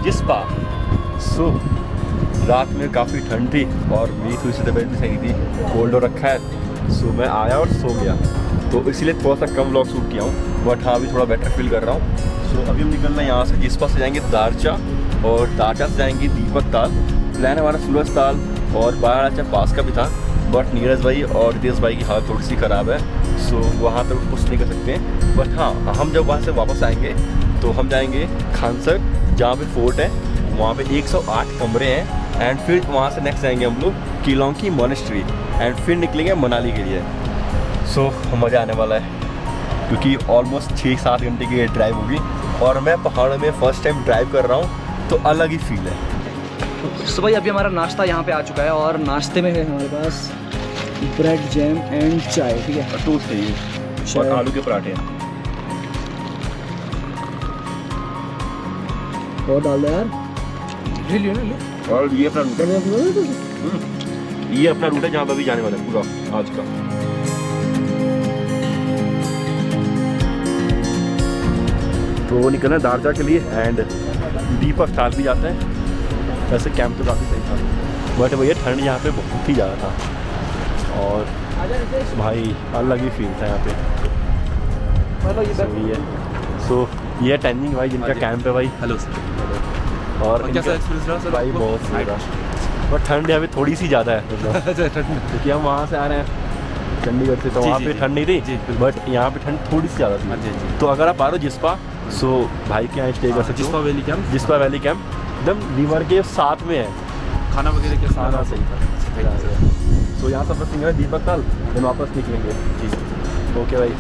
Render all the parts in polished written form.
जिस्पा। सो रात में काफ़ी ठंड थी और मेरी थोड़ी सी तबीयत भी सही थी, कोल्ड हो रखा है। सो मैं आया और सो गया, तो इसीलिए थोड़ा सा कम व्लॉग शूट किया हूँ, बट हाँ अभी थोड़ा बेटर फील कर रहा हूँ। सो अभी हम निकल रहे हैं यहाँ से, जिस्पा से जाएंगे दारचा और दारचा से जाएंगे दीपक ताल। प्लान हमारा सूरज ताल और बाराचा पास का भी था, बट नीरज भाई और रितेश भाई की हालत थोड़ी सी ख़राब है, सो वहाँ तक कुछ नहीं कर सकते हैं। बट हाँ, हम जब वहाँ से वापस आएंगे तो हम जाएंगे खानसर, जहाँ पे फोर्ट है, वहाँ पे 108 कमरे हैं। एंड फिर वहाँ से नेक्स्ट जाएंगे हम लोग कीलोंकी मॉनेस्ट्री एंड फिर निकलेंगे मनाली के लिए। सो मज़ा आने वाला है, क्योंकि ऑलमोस्ट 6-7 घंटे की ड्राइव होगी और मैं पहाड़ों में फ़र्स्ट टाइम ड्राइव कर रहा हूँ, तो अलग ही फील है। सो भाई अभी हमारा नाश्ता यहाँ पे आ चुका है और नाश्ते में है हमारे पास ब्रेड जैम एंड चाय, ठीक है, टोस्ट है ये और आलू के पराठे हैं। और डाल दो यार, लियो ना लियो। और ये अपना रूट है, ये अपना रूट है जहाँ पर भी जाने वाला है पूरा आज का। तो वो निकलना है दारचा के लिए एंड दीपक ताल भी जाते हैं। वैसे कैंप तो काफ़ी सही था, बट भैया ठंड यहाँ पे बहुत ही ज़्यादा था और भाई अलग ही फील था यहाँ पे। सो ये टेनिंग भाई जिनका कैंप है भाई। Hello sir. और कैसा एक्सपीरियंस रहा सर भाई? बहुत सही रहा, बट ठंड यहाँ पे थोड़ी सी ज़्यादा है क्योंकि हम वहाँ से आ रहे हैं चंडीगढ़ से, तो वहाँ पे ठंड नहीं थी, बट यहाँ पे ठंड थोड़ी सी ज़्यादा थी। तो अगर आप आ रहे हो जिस्पा, सो भाई के यहाँ स्टे कर सकते हो। Jispa valley camp, Jispa valley camp एकदम रिवर के साथ में है। खाना वगैरह के खाना सही था। तो यहाँ सब बस निकले दीपक ताल, फिर वापस निकलेंगे। जी ओके भाई।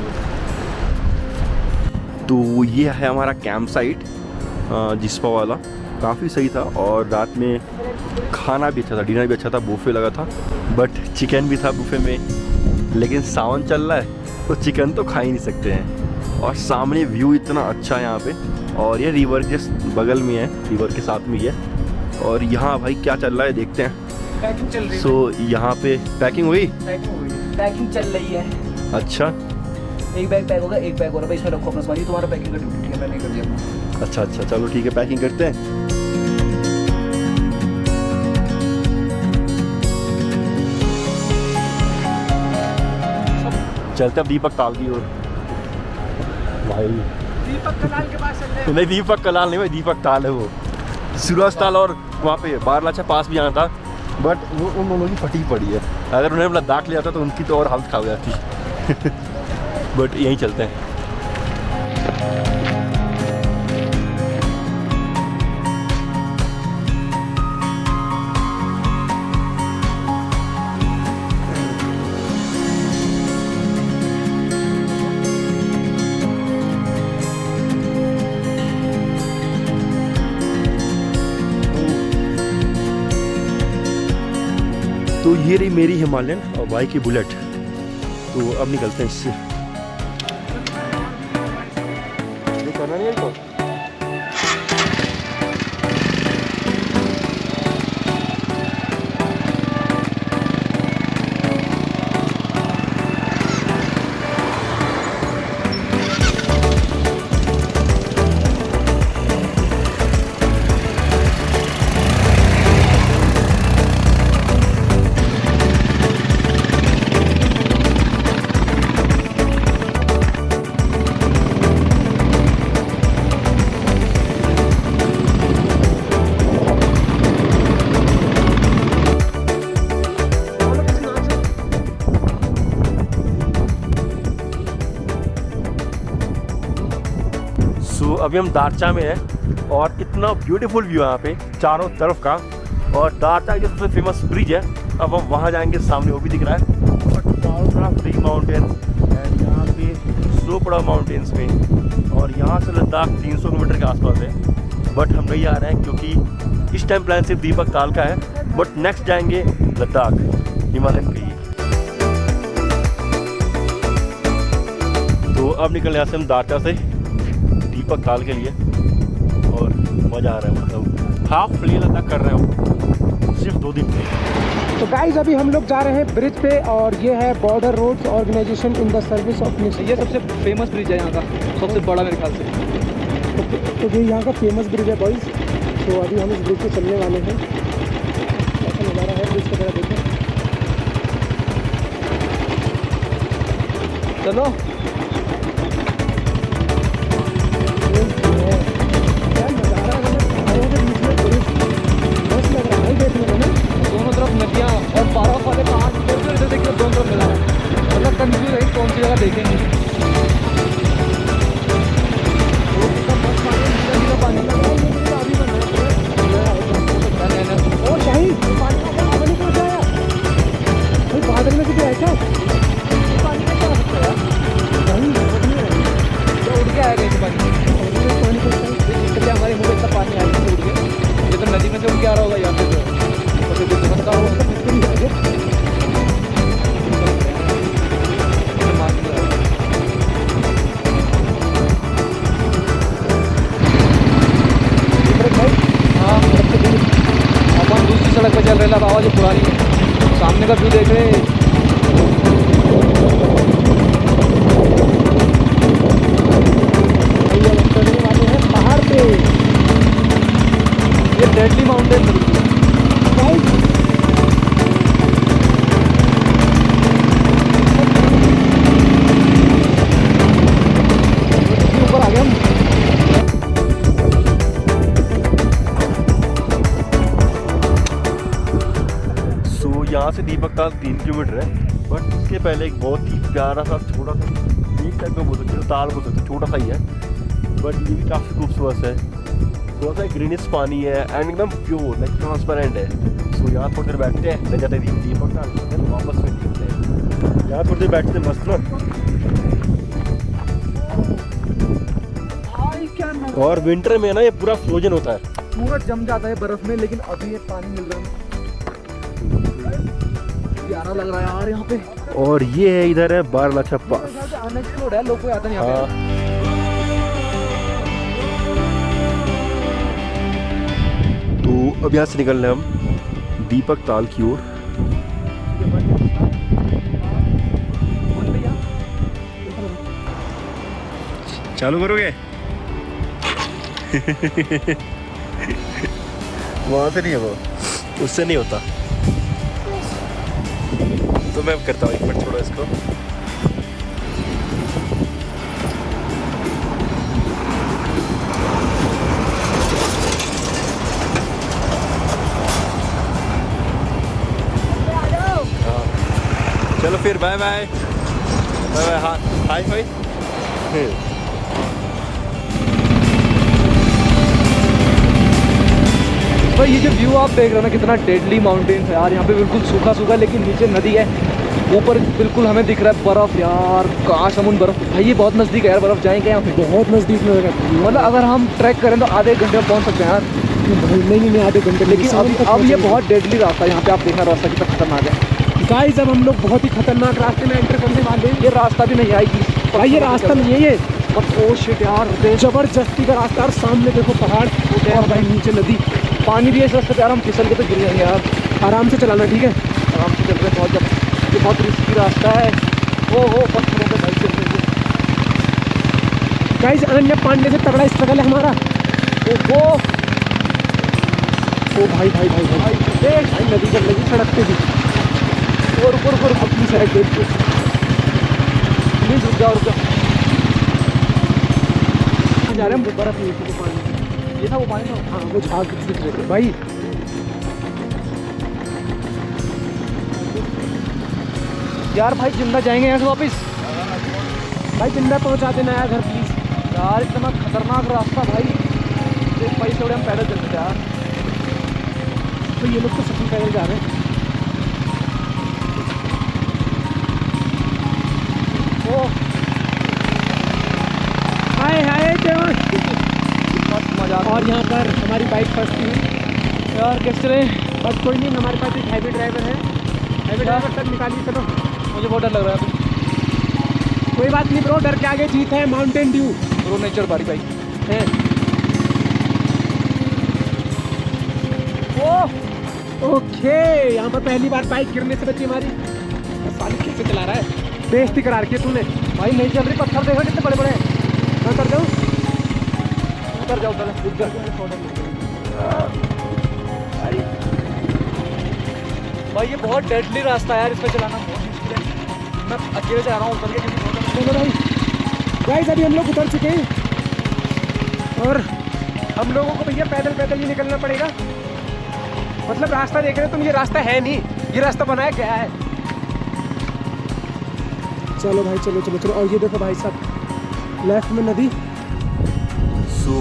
तो ये है हमारा कैंप साइट जिस्पा वाला, काफ़ी सही था और रात में खाना भी अच्छा था, डिनर भी अच्छा था, बुफे लगा था, बट चिकन भी था बुफे में। लेकिन सावन चल रहा है तो चिकन तो खा ही नहीं सकते हैं। और सामने व्यू इतना अच्छा है यहाँ पे, और ये रिवर के बगल में है, रिवर के साथ में ही है। और यहाँ भाई क्या चल रहा है देखते हैं। पैकिंग चल रही है। सो यहाँ पे पैकिंग हुई, पैकिंग चल रही है। अच्छा एक बैग पैक होगा, एक बैग हो रहा है, इसमें रखो अपना सामान, तुम्हारा पैकिंग का ड्यूटी, ठीक है, मैंने कर दिया। अच्छा अच्छा, चलो ठीक है, पैकिंग करते हैं। चलते अब दीपक ताल की ओर। भाई दीपक कलाल के पास चल रहे हैं। नहीं, दीपक कलाल नहीं भाई, दीपक ताल है वो। सूरज ताल और वहाँ पे बारलाचा पास भी जाना था, बट वो उन दोनों की फटी पड़ी है। अगर उन्हें लद्दाख ले जाता तो उनकी तो और हालत खा जाती। बट यहीं चलते हैं। तो ये रही मेरी हिमालयन और भाई की बुलेट। तो अब निकलते हैं इससे। ये करना नहीं है इसको। सो अभी हम दारचा में हैं और इतना ब्यूटीफुल व्यू है यहाँ पे चारों तरफ का। और दारचा जो सबसे फेमस ब्रिज है, अब हम वहाँ जाएंगे, सामने वो भी दिख रहा है। और चारों तरफ बिग माउंटेन एंड यहाँ पे स्लो पड़ा माउंटेन्स में, और यहाँ से लद्दाख 300 किलोमीटर के आसपास है। बट हम नहीं आ रहे हैं क्योंकि इस टाइम प्लान सिर्फ दीपक ताल का है, बट नेक्स्ट जाएंगे लद्दाख हिमालयन के लिए। तो अब निकल यहाँ से हम दारचा से दीपक ताल के लिए, और मज़ा आ रहा है। मतलब हाफ फ्ली लद्दाख कर रहे हो सिर्फ 2 दिन में। तो गाइस अभी हम लोग जा रहे हैं ब्रिज पे, और ये है border roads organisation in the service of nation. ये सबसे फेमस ब्रिज है यहाँ का, सबसे बड़ा मेरे ख्याल से। तो ये यहाँ का फेमस ब्रिज है बॉयज़। तो अभी हम इस ब्रिज पे चलने वाले हैं। ऐसा नज़ारा है ब्रिज का, जरा देखें। चलो क्या नज़ारा है, पहाड़ों के बीच में ब्रिज, मस्त लग रहा है देखने में ना। दोनों तरफ नदियाँ और बर्फ वाले पहाड़, इधर देखिए दोनों तरफ मिला है। मतलब कंफ्यूज है कौन सी जगह देखेंगे। और शाही पानी का क्या पानी कहाँ से आया भाई, बादल में कितने ऐसा पानी कैसे आ सकता है यार? भाई समझ नहीं आया। तो उड़ के आएगा इस पानी में, पानी का इसलिए हमारे मुँह में इतना पानी आएगा उड़ के। ये तो नदी में से उड़ के आ रहा होगा यहाँ पे, तो चमत्कार होगा। अपन दूसरी सड़क पे चल रहे बाबा, जो पुरानी है। सामने का व्यू देख रहे हैं। चढ़ने वाले हैं पहाड़ पे। ये डेडली माउंटेन भाई ऊपर आ गए हम। यहाँ से दीपक ताल 3 किलोमीटर है, बट उसके पहले एक बहुत ही प्यारा सा छोटा सा बीच टाइप का बोल सकते हो, ताल बोल सकते हो, छोटा सा ही है, बट ये भी काफ़ी खूबसूरत है। थोड़ा सा ग्रीनिश पानी है एंड एकदम प्योर लाइक ट्रांसपेरेंट है। सो यहाँ थोड़ी देर बैठते हैं, ले जाते हैं दीपक ताल, फिर वापस फिर निकलते हैं। यहाँ थोड़ी देर बैठते हैं मस्त ना। और विंटर में ना ये पूरा फ्रोजन होता है, पूरा जम जाता है बर्फ में, लेकिन अभी ये पानी मिल रहा है। प्यारा लग रहा है यार यहाँ पे। और ये है इधर है बारलाछा पास। अनएक्सप्लोर्ड है, लोग कोई आता नहीं यहाँ पे। तो अब यहाँ से निकल रहे हम दीपक ताल की ओर। चालू करोगे? वहाँ से नहीं है वो, उससे नहीं होता, तो मैं करता हूँ। एक मिनट छोड़ो इसको। चलो फिर बाय बाय बाय बाय। हाँ हाय भाई। तो ये जो व्यू आप देख रहे हो ना, कितना डेडली माउंटेन है यार। यहाँ पे बिल्कुल सूखा सूखा, लेकिन नीचे नदी है, ऊपर बिल्कुल हमें दिख रहा है बर्फ यार। काश हम उन बर्फ, भाई ये बहुत नज़दीक है यार, बर्फ जाएंगे यहाँ पे? बहुत नज़दीक में होगा। मतलब अगर हम ट्रैक करें तो आधे घंटे में पहुँच सकते हैं यार। नहीं आधे घंटे, लेकिन अब ये बहुत डेडली रास्ता है। यहाँ पे आप देखना रास्ता कितना खतरनाक है। गाइस अब हम लोग बहुत ही खतरनाक रास्ते में एंटर करने वाले हैं। ये रास्ता भी नहीं आएगी भाई, ये रास्ता नहीं है, ये ओ शिट यार, जबरदस्ती का रास्ता। और सामने देखो पहाड़ और भाई नीचे नदी। पानी भी है इस रास्ते पे यार, हम फिसल के तो गिर जाएंगे यार। आराम से चलाना, ठीक है? आराम से चल रहे हैं बहुत। जब ये बहुत रिस्की रास्ता है। ओ पत्थरों पे भाई चल रहे हैं। गाइस अनन्या पांडे से तगड़ा स्ट्रगल है हमारा। ओ भाई देख भाई, नदी चल रही सड़क पे भी। और ऊपर अपनी साइड देख के प्लीज रुक जाओ। जा रहे हम, बर्फ नहीं थी पानी। ये था वो पानी ना। हाँ वो झाग दिख रहे थे भाई। यार भाई जिंदा जाएंगे यहाँ से वापस? भाई जिंदा पहुँचा देना यार घर प्लीज। यार इतना खतरनाक रास्ता भाई, पैसे उड़े हम पैदल चलते थे यार। तो ये लोग तो सभी पैदल जा रहे हैं। हाय देवर। मजा और यहाँ पर हमारी बाइक फंसती है यार, कैसे चले? बस कोई नहीं, हमारे पास एक हैवी ड्राइवर है। हैवी ड्राइवर तक निकालिए, चलो। मुझे बहुत डर लग रहा है। कोई बात नहीं ब्रो, डर के आगे जीत है। माउंटेन ड्यू ब्रो नेचर बारी भाई है। ओके, यहाँ पर पहली बार बाइक गिरने से बची हमारी। साली कैसे चला रहा है, बेइज्जती करा रखी है तूने। भाई नहीं चल रही, पत्थर देखो कितने बड़े बड़े हैं। मैं कर जाऊँ? उतर जाओ उतर। भाई ये बहुत डेडली रास्ता है यार, इसमें चलाना बहुत मुश्किल है। मैं अकेले जा रहा हूँ ऊपर के, चलो भाई गाइस अभी हम लोग उतर चुके हैं और हम लोगों को भैया पैदल पैदल ही निकलना पड़ेगा। मतलब रास्ता देख रहे हो तुम, ये रास्ता है नहीं, ये रास्ता बनाया गया है। चलो भाई चलो चलो चलो। और ये देखो भाई साहब लेफ्ट में नदी। सो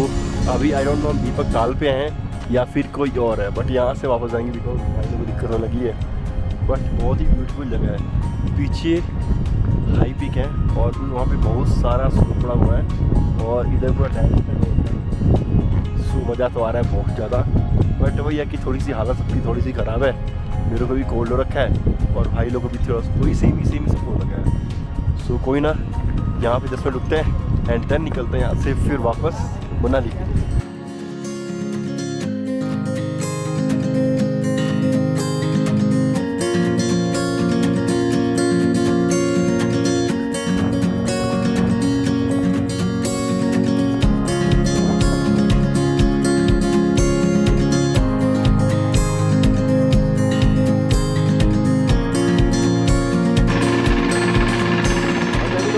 अभी आई डोंट नो दीपक ताल पे हैं या फिर कोई और है, बट यहाँ से वापस आएंगे बिकॉज भाई लोग दिक्कत होने लगी है। बट बहुत ही ब्यूटीफुल जगह है, पीछे हाई पीक है और वहाँ पे बहुत सारा स्नो पड़ा हुआ है और इधर पूरा डैम। सो मज़ा तो आ रहा है बहुत ज़्यादा, बट वही है कि थोड़ी सी हालत सबकी थोड़ी सी ख़राब है। मेरे को भी कोल्ड हो रखा है और भाई लोगों को भी थोड़ा कोई सेम सबको लगा है। सो कोई ना, यहाँ पे 10 मिनट रुकते हैं एंड देन निकलते हैं यहाँ से फिर वापस मनाली के लिए।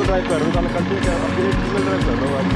ड्राइव कर रहा हूँ, मैं कंटिन्यू कर रहा हूँ, सिंगल ड्राइव कर रहा हूँ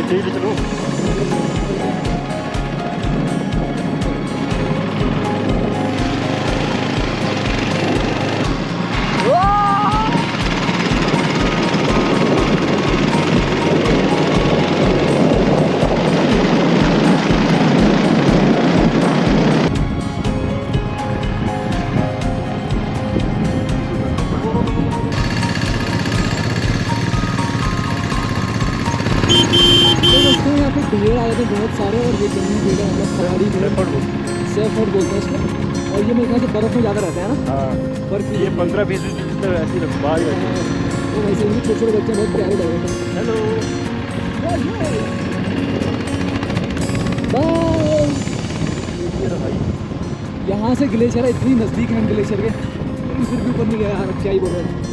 तेज चलो। यहाँ पे भीड़ आए थे बहुत सारे और ये जंगली भीड़ है, मतलब पहाड़ी भीड़ सेफर्ड बोलते हैं इसको। और ये मेरे ख्याल से बर्फ़ में ज़्यादा रहता है ना। हाँ बर्फ ये 15-20 मिनट तक ऐसी बाहर रहती है। तो वैसे भी छोटे छोटे बच्चे बहुत प्यारे लग रहे थे। Hello bye. यहाँ से ग्लेशियर है, इतनी नज़दीक है हम ग्लेशियर के, लेकिन फिर भी ऊपर नहीं गया यार, क्या ही बोल रहे हैं।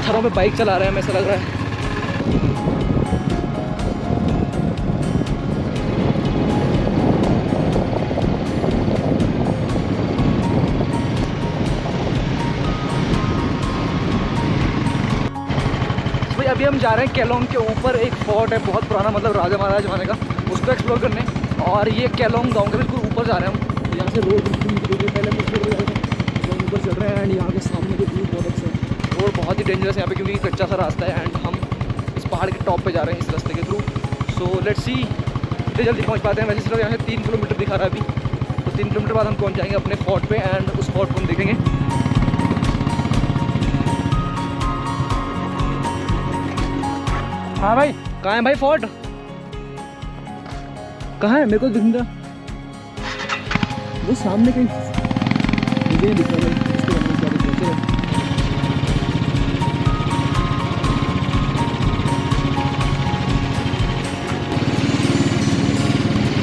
पत्थरों पे बाइक चला रहे हैं, ऐसा लग रहा है। भाई अभी हम जा रहे हैं केलोंग के ऊपर, एक फोर्ट है बहुत पुराना, मतलब राजा महाराज जमाने का, उसको एक्सप्लोर करने। और ये केलोंग गाँव के बिल्कुल ऊपर जा रहे हैं हम। यहाँ से रोड पहले ऊपर चल रहे हैं एंड यहाँ के सामने के व्यू बहुत अच्छे हैं। रोड बहुत ही डेंजरस है यहाँ पे क्योंकि कच्चा सा रास्ता है एंड हम इस पहाड़ के टॉप पे जा रहे हैं इस रास्ते के थ्रू। सो लेट्स सी कितने जल्दी पहुँच पाते हैं। वैसे सिर्फ यहाँ से 3 किलोमीटर दिखा रहा है अभी, तो 3 किलोमीटर बाद हम पहुँच जाएंगे अपने फोर्ट पे एंड उस फोर्ट को हम देखेंगे। हाँ भाई, कहाँ है भाई फोर्ट? कहाँ है? मेरे को दिख नहीं रहा। वो सामने कहीं मुझे नहीं दिख रहा भाई। इसके बारे में क्या दिख रहा है?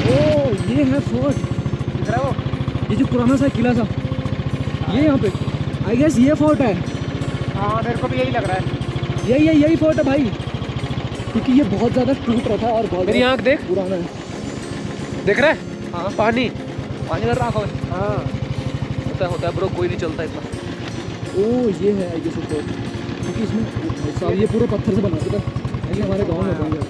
ओ ये है फोर्ट, दिख रहा है वो? ये जो पुराना सा किला सा, ये यहाँ पे आई गेस ये फोर्ट है। हाँ मेरे को भी यही लग रहा है। यही फोर्ट है भाई, क्योंकि ये बहुत ज़्यादा टूट रहा था और बहुत मेरी आँख देख, पुराना है। देख रहा है? हाँ पानी पानी भर रहा हो। हाँ होता है ब्रो, कोई नहीं चलता इतना। ओह ये है आई गेस फोर्ट, क्योंकि इसमें साहब ये पूरा पत्थर से बना था, ये हमारे गाँव में बन गया।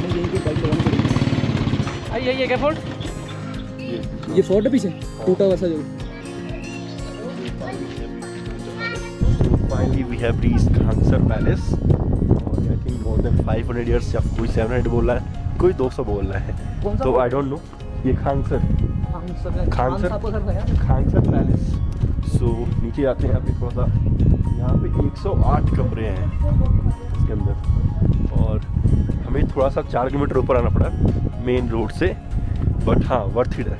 यहीं पे बाइक लगानी पड़ेगी। यही है क्या फोर्ट? ये फोर्ट है पीछे टूटा वैसा जो। Finally we have reached Khangsar Palace और I think more than 500 years या कोई 700 बोल रहा है, कोई 200 बोल रहा है, तो I don't know। ये खांगसर पैलेस। सो नीचे आते हैं, यहाँ पे थोड़ा सा, यहाँ पे 108 कमरे हैं इसके अंदर, और हमें थोड़ा सा 4 किलोमीटर ऊपर आना पड़ा मेन रोड से, बट हाँ वर्थ इट है।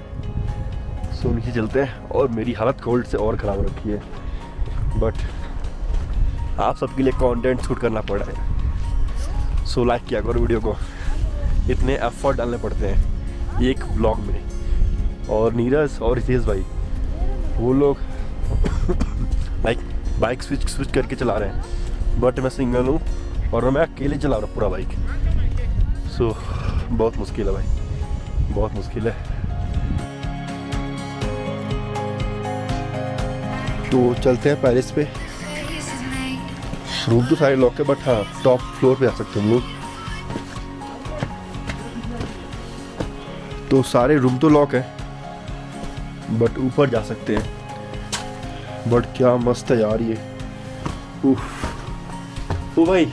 सो नीचे चलते हैं, और मेरी हालत कोल्ड से और ख़राब रखी है, बट आप सबके लिए कंटेंट शूट करना पड़ रहा है। सो लाइक किया करो वीडियो को, इतने एफर्ट डालने पड़ते हैं एक व्लॉग में। और नीरज और रितेश भाई वो लोग लाइक बाइक स्विच करके चला रहे हैं, बट मैं सिंगल हूँ और मैं अकेले चला रहा हूँ पूरा बाइक। सो बहुत मुश्किल है भाई, बहुत मुश्किल है। तो चलते हैं पैलेस पे। रूम तो सारे लॉक है, बट हाँ टॉप फ्लोर पे आ सकते हैं हम लोग। तो सारे रूम तो लॉक है, बट ऊपर जा सकते हैं। बट क्या मस्त है यार ये। ओ भाई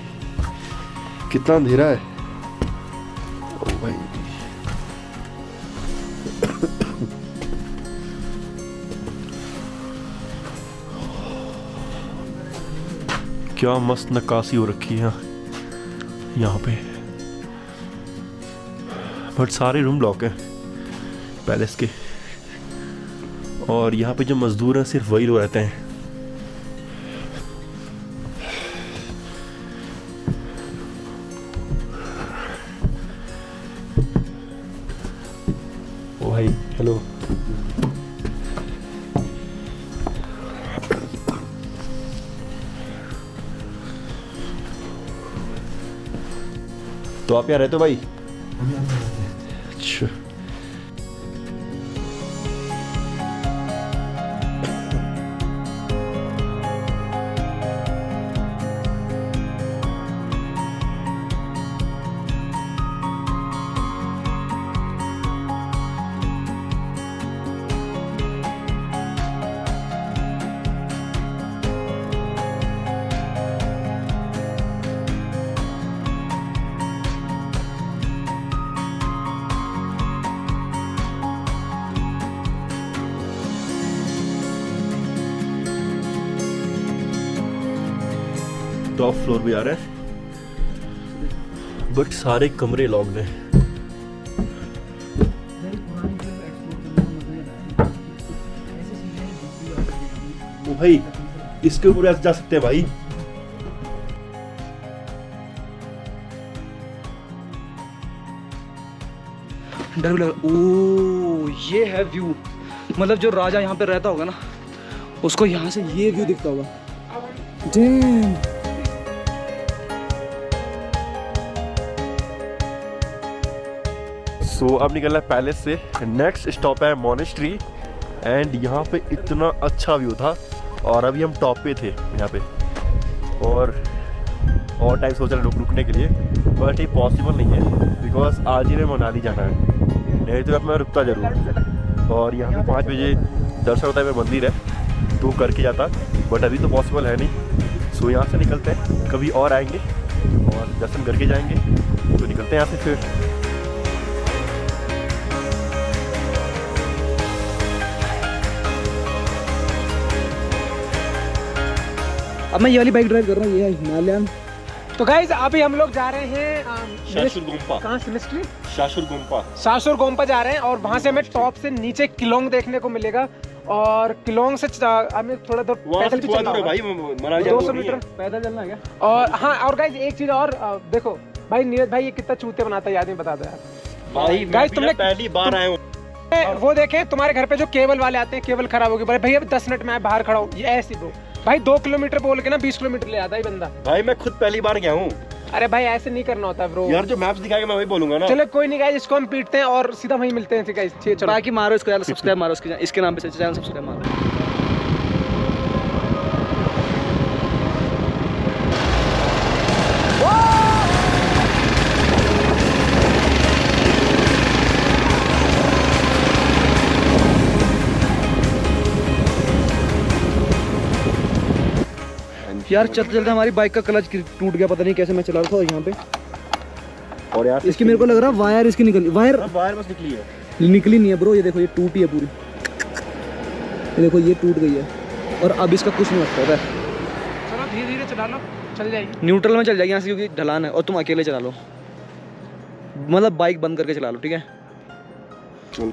कितना अंधेरा है। ओ भाई क्या मस्त नक्काशी हो रखी है यहाँ पे, बट सारे रूम लॉक है पैलेस के। और यहाँ पे जो मजदूर हैं सिर्फ वही लोग रहते हैं। ओ भाई हेलो। तो आप यहाँ रहते हो भाई? अच्छा टॉप फ्लोर पे आ रहे हैं, बट सारे कमरे लॉक्ड हैं। ओ भाई इसके ऊपर ऐसे जा सकते हैं भाई। डर भी लग। ओ ये है व्यू, मतलब जो राजा यहाँ पे रहता होगा ना, उसको यहाँ से ये व्यू दिखता होगा। डैम। सो अब निकलना है पैलेस से। नेक्स्ट स्टॉप है मोनेस्ट्री, एंड यहाँ पे इतना अच्छा व्यू था, और अभी हम टॉप पे थे यहाँ पे, और टाइम सोच रहे रुकने के लिए, बट ये पॉसिबल नहीं है बिकॉज आज ही में मनाली जाना है, नहीं तो अब मैं रुकता ज़रूर। और यहाँ पे 5 बजे दर्शन होता है, मेरा मंदिर है तो करके जाता, बट अभी तो पॉसिबल है नहीं। सो यहाँ से निकलते हैं, कभी और आएंगे और दर्शन करके जाएंगे। तो निकलते हैं यहाँ से फिर। अब मैं ये वाली बाइक ड्राइव कर रहा हूँ, ये है हिमालयन। तो गाइज अभी हम लोग जा रहे हैं शाशुर गोम्पा। कहाँ सेमेस्ट्री? शाशुर गोम्पा। शाशुर गोम्पा जा रहे हैं, और वहाँ से हमें टॉप से नीचे किलोंग देखने को मिलेगा, और किलोंग से हमें थोड़ा दूर पैदल भी चलना होगा भाई, 200 मीटर पैदल चलना है क्या? और हाँ, और गाइज एक चीज और देखो भाई, नीरज भाई ये कितना चूते बनाता है, याद नहीं बता दो यार भाई। गाइज तुमने पहली बार आए हूँ वो देखे तुम्हारे घर पे जो केबल वाले आते हैं, केबल खराब होगी, बोले भैया 10 मिनट में बाहर खड़ा हूँ, ये ऐसी ब्रो भाई 2 किलोमीटर बोल के ना 20 किलोमीटर ले आता है बंदा। भाई मैं खुद पहली बार गया हूँ। अरे भाई ऐसे नहीं करना होता ब्रो यार जो मैप्स दिखाएगा मैं वही बोलूंगा ना। चलो कोई नहीं गाइस, इसको हम पीटते हैं और सीधा वहीं मिलते हैं। ठीक है चलो बाकी मारो इसको यार, सब्सक्राइब मारो इसके नाम पे चैनल सब्सक्राइब मारो। यार चलते चलते हमारी बाइक का क्लच टूट गया, पता नहीं कैसे मैं चला रहा था यहाँ पे। और यार इसकी मेरे को लग रहा है वायर इसकी निकली, वायर बस निकली है, निकली नहीं है ब्रो। ये देखो ये टूटी है पूरी, ये देखो ये टूट गई है और अब इसका कुछ नहीं होता है। चलो धीरे धीरे चला लो, चल जाएगी न्यूट्रल में चल जाएगी यहाँ से क्योंकि ढलान है, और तुम अकेले चला लो, मतलब बाइक बंद करके चला लो, ठीक है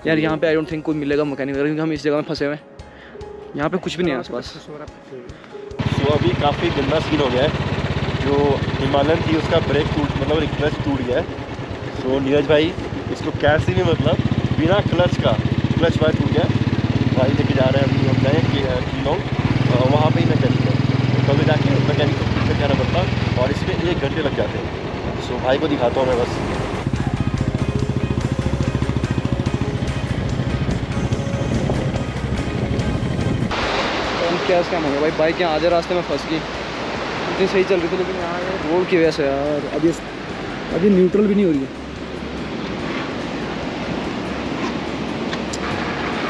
यार। यहाँ पे आई डोंट थिंक कोई मिलेगा मैकेनिक, क्योंकि हम इस जगह में फंसे हुए हैं, यहाँ पे कुछ भी नहीं है आसपास। तो अभी काफ़ी गंदा सीन हो गया है, जो हिमालयन थी उसका ब्रेक मतलब क्लच टूट गया है। सो नीरज भाई इसको कैसे भी मतलब बिना क्लच का क्लच वायर टूट गया, भाई लेके जा रहे हैं अभी हम जाए कीलोंग, वहाँ पे ही मैकेनिक है, तो कभी जाके मैकेनिक को फिर जाना पड़ता और इसमें 1 घंटे लग जाते हैं। सो भाई को दिखाता हूँ मैं बस। क्या स्कैम हो गया भाई, बाइक यहाँ आधे रास्ते में फंस गई, इतनी सही चल रही थी लेकिन यहाँ रोड की वजह से यार अभी न्यूट्रल भी नहीं हो रही है।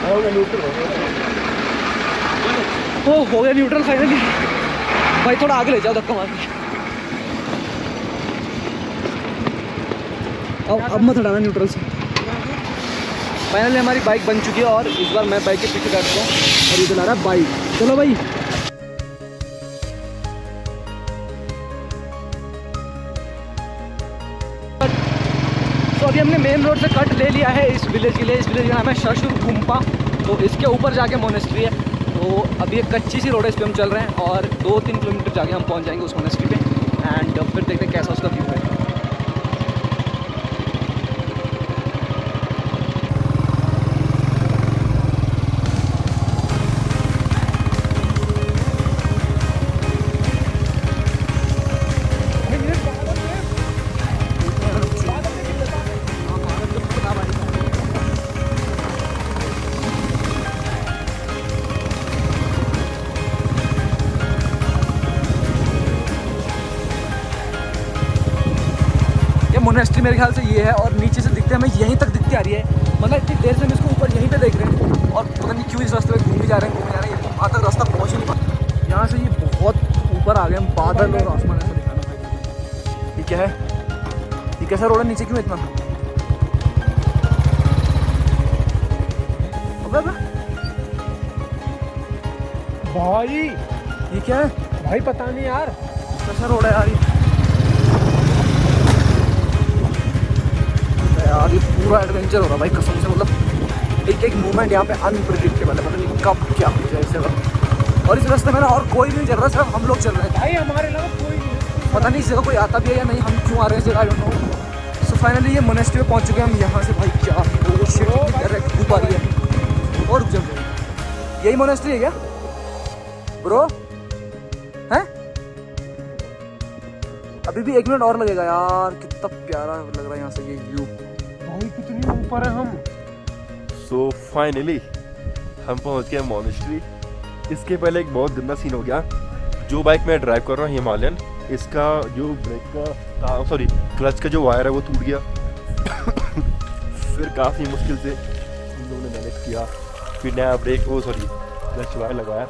हो गया न्यूट्रल फाइनली। भाई थोड़ा आगे ले जाओ धक्का मार के। अब मत हटाना न्यूट्रल से। फाइनली हमारी बाइक बन चुकी है और इस बार मैं बाइक के पीछे बैठता हूँ और ये चला रहा है बाइक। चलो भाई तो अभी हमने मेन रोड से कट ले लिया है इस विलेज के लिए। इस विलेज का नाम है शशुर गुम्पा, तो इसके ऊपर जाके मोनेस्ट्री है। तो अभी एक कच्ची सी रोड है, इस पर हम चल रहे हैं और 2-3 किलोमीटर जाके हम पहुंच जाएंगे उस मोनेस्ट्री पे एंड फिर देखते हैं कैसा उसका व्यू है। मोनेस्ट्री मेरे ख्याल से ये है और नीचे से दिखते हमें यहीं तक दिखती आ रही है, मतलब इतनी देर से हम इसको ऊपर यहीं पे देख रहे हैं और पता नहीं क्यों इस रास्ते में घूम जा रहे हैं वहाँ तक रास्ता पहुँच ही नहीं पाता। यहाँ से ये बहुत ऊपर आ गए हम, बादल और आसमान ऐसा दिखाना। ये क्या है, ये कैसा रोड है, नीचे क्यों इतना? भाई ये क्या है भाई पता नहीं यार कैसा रोड है यार यार ये पूरा एडवेंचर हो रहा है भाई कसम से। मतलब एक मूवमेंट यहाँ पे अनप्रेडिक्टेबल है, पता नहीं कब क्या हो जाए इस जगह। और इस रास्ते में ना और कोई भी नहीं चल रहा, सिर्फ हम लोग चल रहे हैं भाई, हमारे अलावा कोई नहीं। पता नहीं इस जगह कोई आता भी है या नहीं, हम क्यों आ रहे हैं इस जगह, I don't know. So finally ये मोनेस्ट्री में पहुँच चुके हैं हम। यहाँ से भाई क्या डायरेक्ट धूप आ रही है और रुक जाओ। यही मोनेस्ट्री है क्या ब्रो? हैं अभी भी 1 मिनट और लगेगा यार, कितना प्यारा लग रहा है यहाँ से ये व्यू। भाई कितनी ऊपर है हम। सो फाइनली हम पहुंच गए मॉनेस्ट्री। इसके पहले एक बहुत गंदा सीन हो गया। जो बाइक मैं ड्राइव कर रहा हूँ हिमालयन, इसका जो ब्रेक का क्लच का जो वायर है वो टूट गया। फिर काफ़ी मुश्किल से हम लोगों ने मैनेज किया, फिर नया ब्रेक क्लच वायर लगाया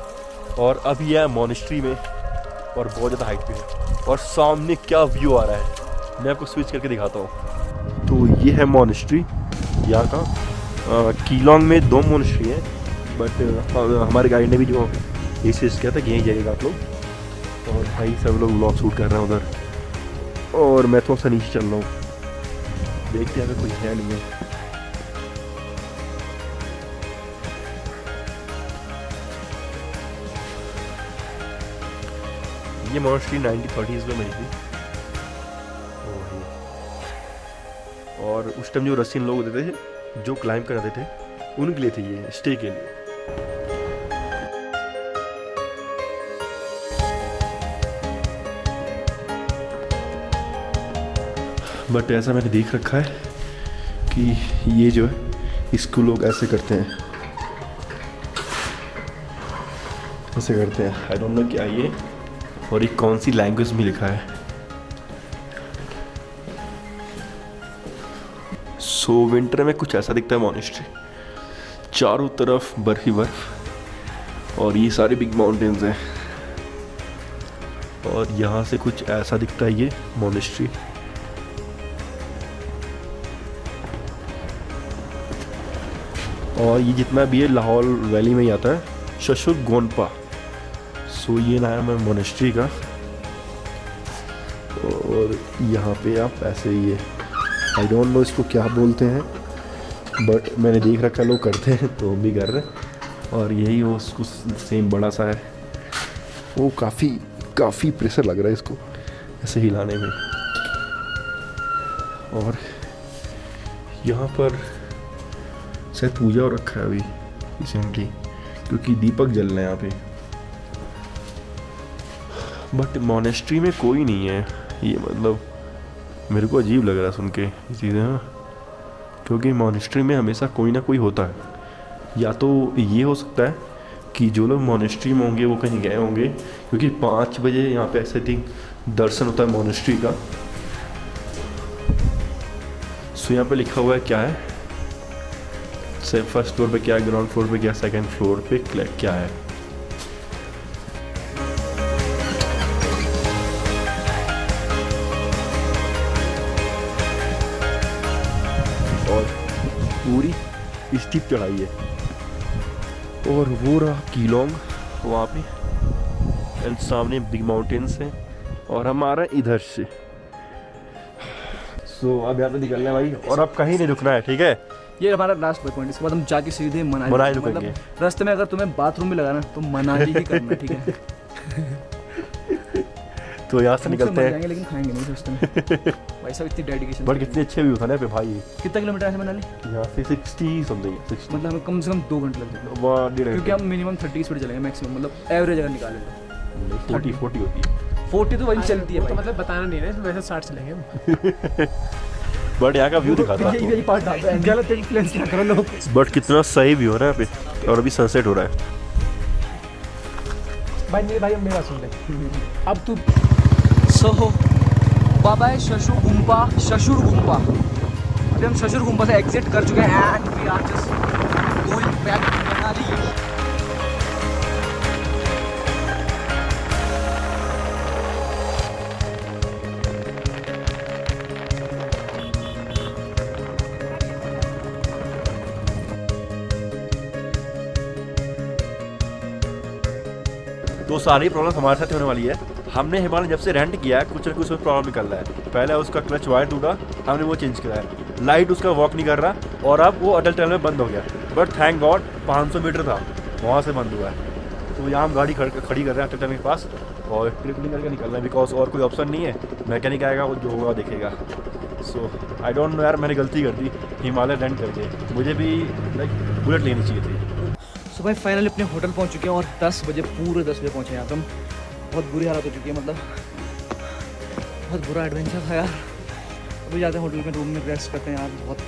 और अभी है मॉनेस्ट्री में और बहुत ज़्यादा हाइट पे है और सामने क्या व्यू आ रहा है मैं आपको स्विच करके दिखाता हूँ। तो ये है मॉनेस्ट्री यहाँ का। कीलोंग में 2 मॉनेस्ट्री है, बट हमारे गाइड ने भी जो ये सजेस्ट किया था कि यहीं जाइएगा आप लोग। और भाई सब लोग व्लॉग शूट कर रहे हैं उधर और मैं थोड़ा सा नीचे चल रहा हूँ, देखते हैं अगर कोई है नहीं है। ये मॉनेस्ट्री 1930s में बनी थी और उस टाइम जो रशियन लोग होते थे जो क्लाइंब कराते थे उनके लिए थी ये स्टे के लिए। बट ऐसा मैंने देख रखा है कि ये जो है इसको लोग ऐसे करते हैं, ऐसे करते हैं। आई डोंट नो क्या ये और ये कौन सी लैंग्वेज में लिखा है। सो विंटर में कुछ ऐसा दिखता है मॉनेस्ट्री, चारों तरफ बर्फ ही बर्फ और ये सारे बिग माउंटेन्स हैं। और यहाँ से कुछ ऐसा दिखता है ये मॉनेस्ट्री। और ये जितना भी है लाहौल वैली में ही आता है, शशुर गोनपा। सो ये नाम है मोनेस्ट्री का। और यहाँ पे आप ऐसे ये आई डोंट नो इसको क्या बोलते हैं, बट मैंने देख रखा है लोग करते हैं तो हम भी कर रहे हैं। और यही वो उसको सेम बड़ा सा है, वो काफ़ी प्रेशर लग रहा है इसको ऐसे हिलाने में। और यहाँ पर शायद पूजा हो रखा है अभी रिसेंटली, क्योंकि दीपक जल रहे हैं यहाँ पे। बट मॉनेस्ट्री में कोई नहीं है, ये मतलब मेरे को अजीब लग रहा है सुन के ये चीज़ें ना, क्योंकि मॉनेस्ट्री में हमेशा कोई ना कोई होता है। या तो ये हो सकता है कि जो लोग मॉनेस्ट्री में होंगे वो कहीं गए होंगे, क्योंकि 5 बजे यहाँ पे ऐसे थिंक दर्शन होता है मॉनेस्ट्री का। सो यहाँ पे लिखा हुआ है क्या है, से फर्स्ट फ्लोर पे क्या है, ग्राउंड फ्लोर पे क्या, सेकंड फ्लोर पे क्या है। और पूरी स्टीप चढ़ाई है। और वो रहा कीलोंग वहाँ पे, एंड सामने बिग माउंटेन्स हैं और हम आ रहे हैं इधर से। सो अब यहाँ से निकलना है भाई, और अब कहीं नहीं रुकना है, ठीक है। ये हमारा लास्ट पॉइंट। इसके बाद हम जाके सीधे मनाली रुकेंगे। मतलब रास्ते में अगर तुम्हें बाथरूम भी लगाना तो मनाली ही करना, ठीक है। तो यहाँ से निकलते हैं, लेकिन खाएंगे नहीं रास्ते में। भाई साहब इतनी डेडिकेशन। बट कितने अच्छे व्यू था ना पे भाई। कितना किलोमीटर है मनाली यहाँ से 60 समथिंग, 60 मतलब हमें कम से कम 2 घंटे लग जाएंगे, क्योंकि हम मिनिमम 30 स्पीड चलेंगे मैक्सिमम, मतलब एवरेज अगर निकालें तो 40 होती है। 40 तो वही चलती है तो भाई। मतलब बताना नहीं है, वैसे 60 चलेंगे हम। बट यहाँ का व्यू दिखाता है, यही पार्ट आता है, गलत इन्फ्लुएंस ना करो लोग। बट कितना सही व्यू है ना यहाँ पे। और अभी सनसेट हो रहा है। भाई मेरे भाई मेरी बात सुन ले, अब तू सो बाबा है शशुर गुम्पा। अभी हम शशुर गुम्पा से एग्जिट कर चुके हैं and we are just going back to Manali. तो सारी प्रॉब्लम हमारे साथ होने वाली है। हमने हिमालय जब से रेंट किया है कुछ ना कुछ प्रॉब्लम निकल रहा है। पहले उसका क्लच वायर टूटा, हमने वो चेंज किया है। लाइट उसका वर्क नहीं कर रहा और अब वो अटल टनल में बंद हो गया। बट थैंक गॉड 500 मीटर था, वहाँ से बंद हुआ है। तो यहाँ हम गाड़ी खड़ी कर रहे हैं अटल टनल के पास और क्लिनिंग करके निकलना है, बिकॉज और कोई ऑप्शन नहीं है। मैकेनिक आएगा, वो जो होगा देखेगा। सो आई डोंट नो यार, मैंने गलती कर दी हिमालय रेंट करके। मुझे भी लाइक बुलेट लेनी चाहिए थी। सो भाई फाइनली अपने होटल पहुंच चुके हैं और 10 बजे पूरे 10 बजे पहुंचे यहाँ पे हम। बहुत बुरी हालत हो चुकी है, मतलब बहुत बुरा एडवेंचर था यार। अभी जाते हैं होटल में, रूम में रेस्ट करते हैं यार, बहुत